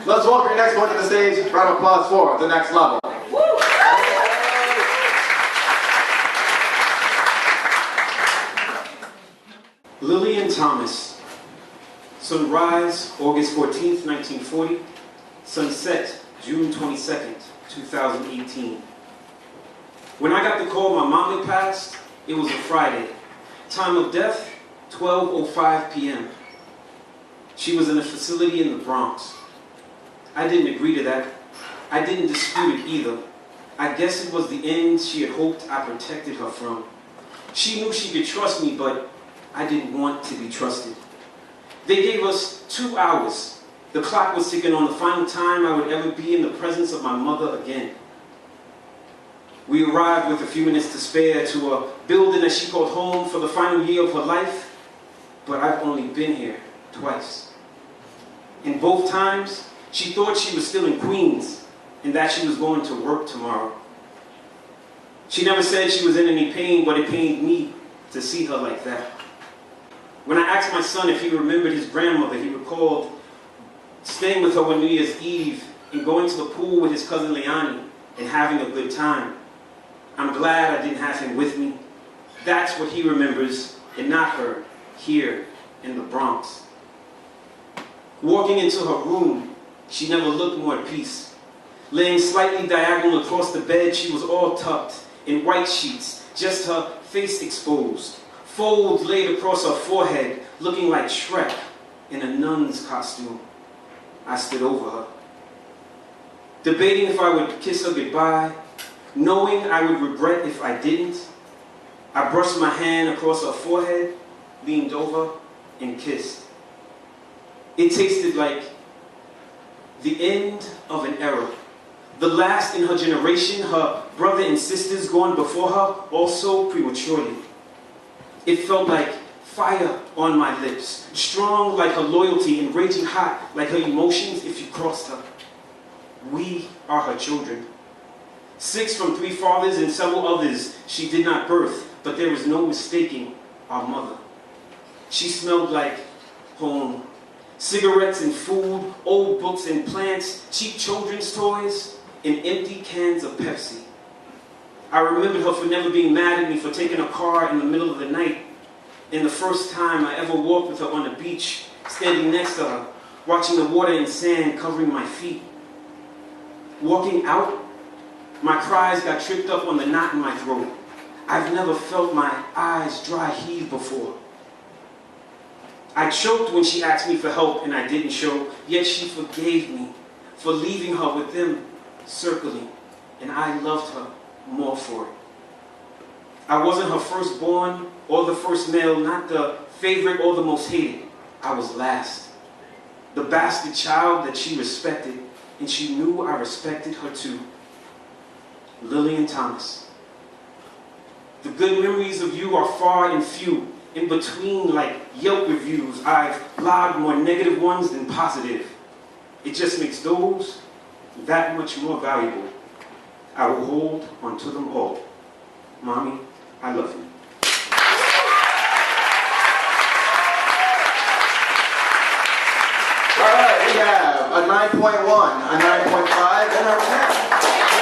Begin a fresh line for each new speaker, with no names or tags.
Let's welcome your next one to the stage. Round of applause for The Next Level.
Lillian Thomas. Sunrise, August 14th, 1940. Sunset, June 22nd, 2018. When I got the call my mom had passed, it was a Friday. Time of death, 12:05 p.m. She was in a facility in the Bronx. I didn't agree to that. I didn't dispute it either. I guess it was the end she had hoped I protected her from. She knew she could trust me, but I didn't want to be trusted. They gave us 2 hours. The clock was ticking on the final time I would ever be in the presence of my mother again. We arrived with a few minutes to spare to a building that she called home for the final year of her life, but I've only been here twice. In both times, she thought she was still in Queens and that she was going to work tomorrow. She never said she was in any pain, but it pained me to see her like that. When I asked my son if he remembered his grandmother, he recalled staying with her on New Year's Eve and going to the pool with his cousin Leani and having a good time. I'm glad I didn't have him with me. That's what he remembers, and not her, here in the Bronx. Walking into her room, she never looked more at peace. Laying slightly diagonal across the bed, she was all tucked in white sheets, just her face exposed. Folds laid across her forehead, looking like Shrek in a nun's costume. I stood over her, debating if I would kiss her goodbye, knowing I would regret if I didn't. I brushed my hand across her forehead, leaned over, and kissed. It tasted like the end of an era. The last in her generation, her brother and sisters gone before her, also prematurely. It felt like fire on my lips, strong like her loyalty and raging hot like her emotions if you crossed her. We are her children. 6 from 3 fathers and several others she did not birth, but there was no mistaking our mother. She smelled like home. Cigarettes and food, old books and plants, cheap children's toys, and empty cans of Pepsi. I remembered her for never being mad at me for taking a car in the middle of the night. And the first time I ever walked with her on the beach, standing next to her, watching the water and sand covering my feet. Walking out, my cries got tripped up on the knot in my throat. I've never felt my eyes dry heave before. I choked when she asked me for help and I didn't show, yet she forgave me for leaving her with them circling, and I loved her more for it. I wasn't her firstborn or the first male, not the favorite or the most hated. I was last. The bastard child that she respected, and she knew I respected her too. Lillian Thomas. The good memories of you are far and few. In between, like Yelp reviews, I've logged more negative ones than positive. It just makes those that much more valuable. I will hold onto them all. Mommy, I love you.
All right, we have a 9.1, a 9.5, and a 10.